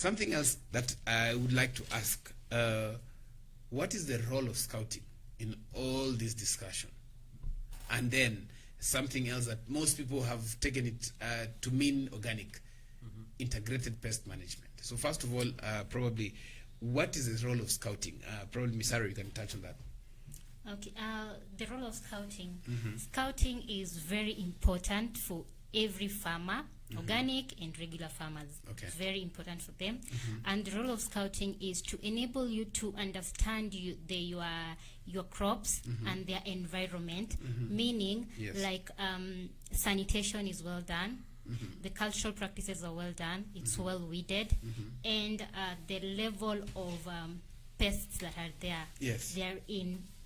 Something else that I would like to ask, what is the role of scouting in all this discussion? And then something else that most people have taken it to mean organic, integrated pest management. So first of all, probably, what is the role of scouting? Probably, Ms. Harrow, you can touch on that. Okay, the role of scouting. Scouting is very important for every farmer, organic and regular farmers. Okay. It's very important for them. And the role of scouting is to enable you to understand your crops and their environment, meaning Yes. like sanitation is well done, the cultural practices are well done, it's well weeded, and the level of pests that are there, Yes. they are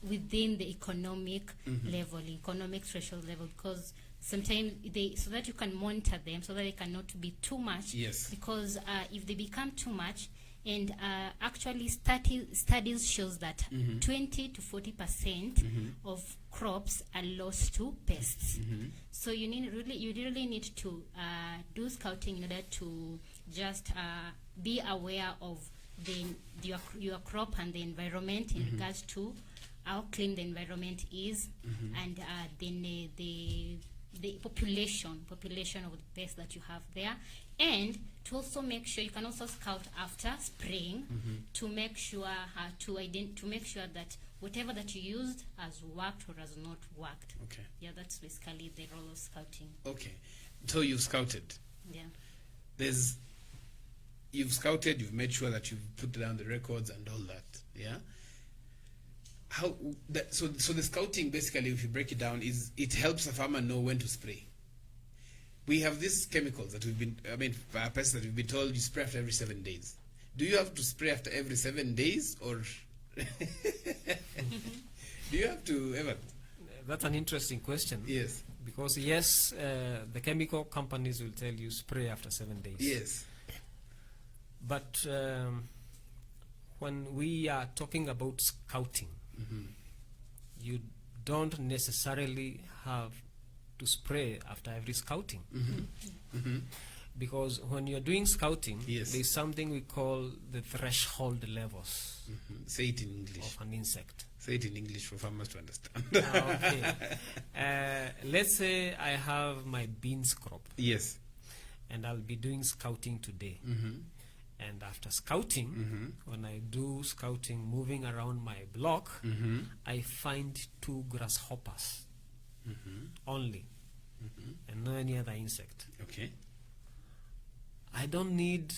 within the economic level, economic threshold level, because sometimes so that you can monitor them, so that they cannot be too much. Yes. Because if they become too much, and actually studies shows that 20 to 40% of crops are lost to pests. So you really need to do scouting in order to just be aware of your crop and the environment in regards to how clean the environment is, and then the population of the pests that you have there, and to also make sure you can also scout after spraying to make sure that whatever that you used has worked or has not worked. Okay. Yeah, that's basically the role of scouting. Okay. So you've scouted. Yeah. You've scouted, you've made sure that you've put down the records and all that. Yeah. So the scouting, basically, if you break it down, is it helps a farmer know when to spray. We have these chemicals that pests that we've been told you spray after every 7 days. Do you have to spray after every 7 days, or do you have to ever? That's an interesting question. Yes. Because yes, the chemical companies will tell you spray after 7 days. Yes. But when we are talking about scouting, you don't necessarily have to spray after every scouting. Because when you're doing scouting, yes, there's something we call the threshold levels. Say it in English. Of an insect. Say it in English for farmers to understand. Okay. Let's say I have my beans crop. Yes. And I'll be doing scouting today. And after scouting, when I do scouting moving around my block, I find 2 grasshoppers only, and no any other insect. Okay. I don't need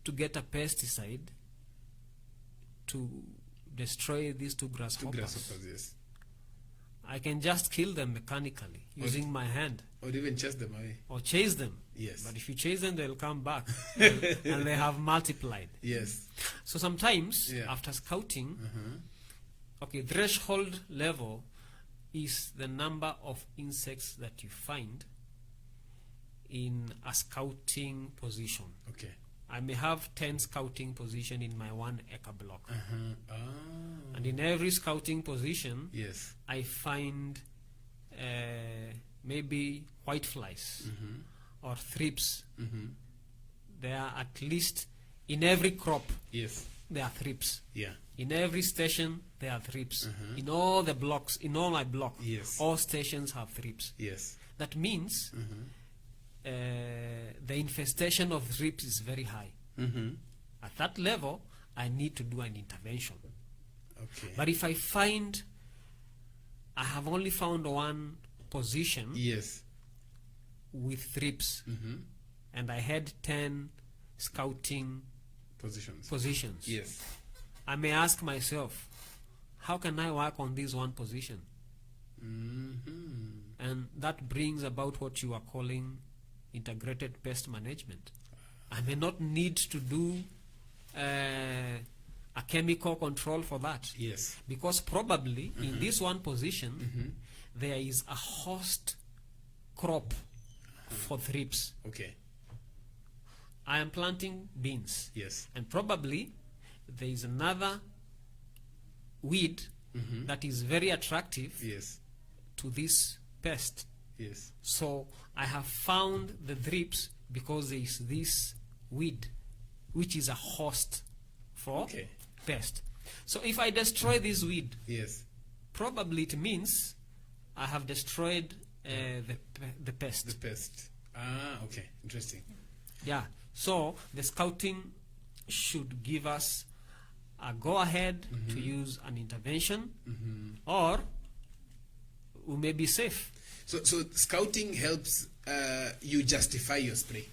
to get a pesticide to destroy these 2 grasshoppers. 2 grasshoppers, yes. I can just kill them mechanically using my hand. Or even chase them away. Or chase them. Yes. But if you chase them, they'll come back. And they have multiplied. Yes. So sometimes, after scouting, okay, threshold level is the number of insects that you find in a scouting position. Okay. I may have 10 scouting position in my 1 acre block. And in every scouting position, yes, I find maybe whiteflies or thrips. There are at least in every crop. Yes. There are thrips. Yeah. In every station there are thrips. In all the blocks, in all my block, yes, all stations have thrips. Yes. That means the infestation of thrips is very high. At that level, I need to do an intervention. Okay. But if I find I have only found 1 position, yes, with thrips, and I had 10 scouting positions, yes, I may ask myself, how can I work on this 1 position? And that brings about what you are calling integrated pest management. I may not need to do a chemical control for that. Yes. Because probably in this 1 position, there is a host crop for thrips. Okay. I am planting beans. Yes. And probably there is another weed that is very attractive, yes, to this pest. Yes. So I have found the thrips because there is this weed which is a host for Okay. pest. So if I destroy this weed, Yes. probably it means I have destroyed the pest. The pest. Ah, okay. Interesting. Yeah. So the scouting should give us a go-ahead to use an intervention, or we may be safe. So scouting helps you justify your spray.